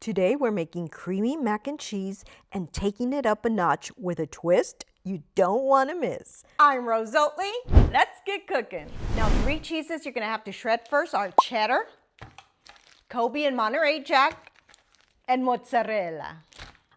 Today we're making creamy mac and cheese and taking it up a notch with a twist you don't want to miss. I'm Rose Oatley. Let's get cooking. Now 3 cheeses you're going to have to shred first are Cheddar, Colby and Monterrey Jack, and Mozzarella.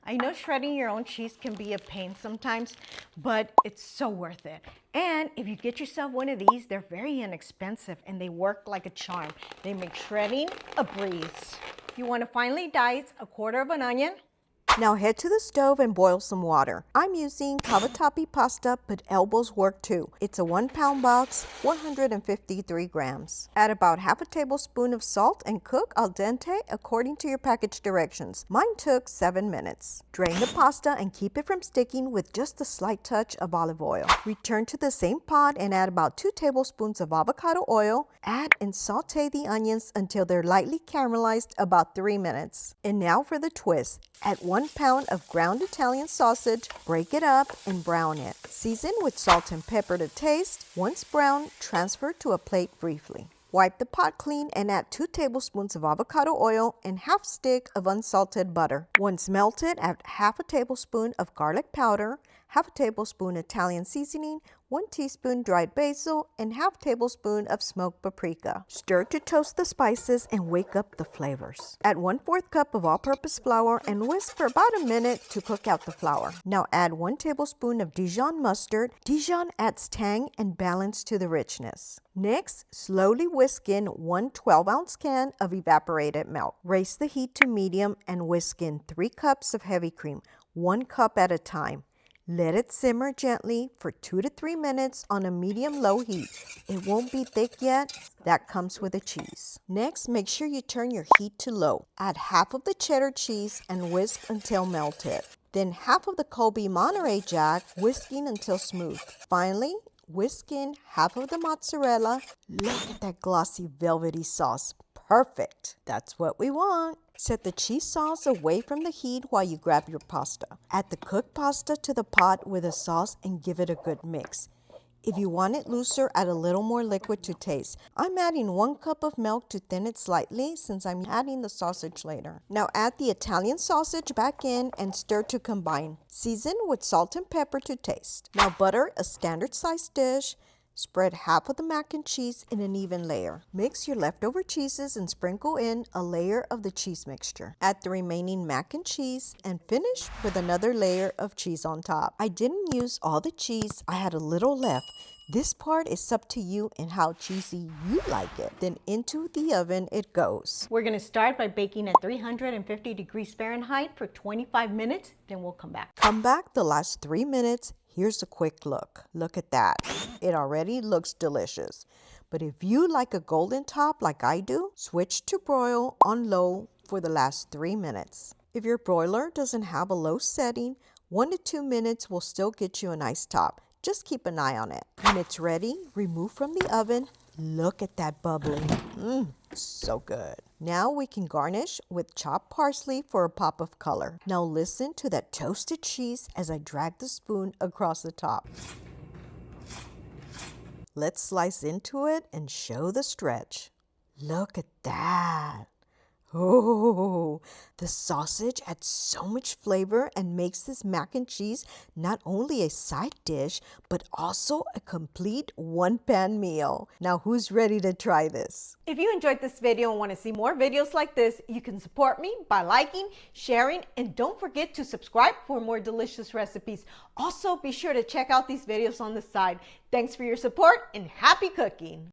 I know shredding your own cheese can be a pain sometimes, but it's so worth it. And if you get yourself one of these, they're very inexpensive and they work like a charm. They make shredding a breeze. You want to finely dice a 1/4 of an onion. Now head to the stove and boil some water. I'm using Cavatappi pasta, but elbows work too. It's a 1 pound box, 153 grams. Add about 1/2 tablespoon of salt and cook al dente according to your package directions. Mine took 7 minutes. Drain the pasta and keep it from sticking with just a slight touch of olive oil. Return to the same pot and add about 2 tablespoons of avocado oil. Add and saute the onions until they're lightly caramelized, about 3 minutes. And now for the twist. Add 1 pound of ground Italian sausage, break it up and brown it. Season with salt and pepper to taste. Once browned, transfer to a plate briefly. Wipe the pot clean and add 2 tablespoons of avocado oil and 1/2 stick of unsalted butter. Once melted, add 1/2 tablespoon of garlic powder, 1/2 tablespoon Italian seasoning, 1 teaspoon dried basil, and 1/2 tablespoon of smoked paprika. Stir to toast the spices and wake up the flavors. Add 1/4 cup of all-purpose flour and whisk for about a minute to cook out the flour. Now add 1 tablespoon of Dijon mustard. Dijon adds tang and balance to the richness. Next, slowly whisk in 1 12-ounce can of evaporated milk. Raise the heat to medium and whisk in 3 cups of heavy cream, 1 cup at a time. Let it simmer gently for 2 to 3 minutes on a medium-low heat. It won't be thick yet. That comes with the cheese. Next, make sure you turn your heat to low. Add 1/2 of the cheddar cheese and whisk until melted. Then 1/2 of the Colby Monterrey Jack, whisking until smooth. Finally, whisk in 1/2 of the mozzarella. Look at that glossy, velvety sauce. Perfect. That's what we want. Set the cheese sauce away from the heat while you grab your pasta. Add the cooked pasta to the pot with the sauce and give it a good mix. If you want it looser, add a little more liquid to taste. I'm adding 1 cup of milk to thin it slightly since I'm adding the sausage later. Now add the Italian sausage back in and stir to combine. Season with salt and pepper to taste. Now butter a standard sized dish. Spread 1/2 of the mac and cheese in an even layer. Mix your leftover cheeses and sprinkle in a layer of the cheese mixture. Add the remaining mac and cheese and finish with another layer of cheese on top. I didn't use all the cheese. I had a little left. This part is up to you and how cheesy you like it. Then into the oven it goes. We're going to start by baking at 350 degrees Fahrenheit for 25 minutes. Then we'll come back. Come back the last 3 minutes. Here's a quick look. Look at that. It already looks delicious. But if you like a golden top like I do, switch to broil on low for the last 3 minutes. If your broiler doesn't have a low setting, 1 to 2 minutes will still get you a nice top. Just keep an eye on it. When it's ready, remove from the oven. Look at that bubbling. So good. Now we can garnish with chopped parsley for a pop of color. Now listen to that toasted cheese as I drag the spoon across the top. Let's slice into it and show the stretch. Look at that. Oh, the sausage adds so much flavor and makes this mac and cheese not only a side dish, but also a complete 1-pan meal. Now, who's ready to try this? If you enjoyed this video and want to see more videos like this, you can support me by liking, sharing, and don't forget to subscribe for more delicious recipes. Also, be sure to check out these videos on the side. Thanks for your support and happy cooking.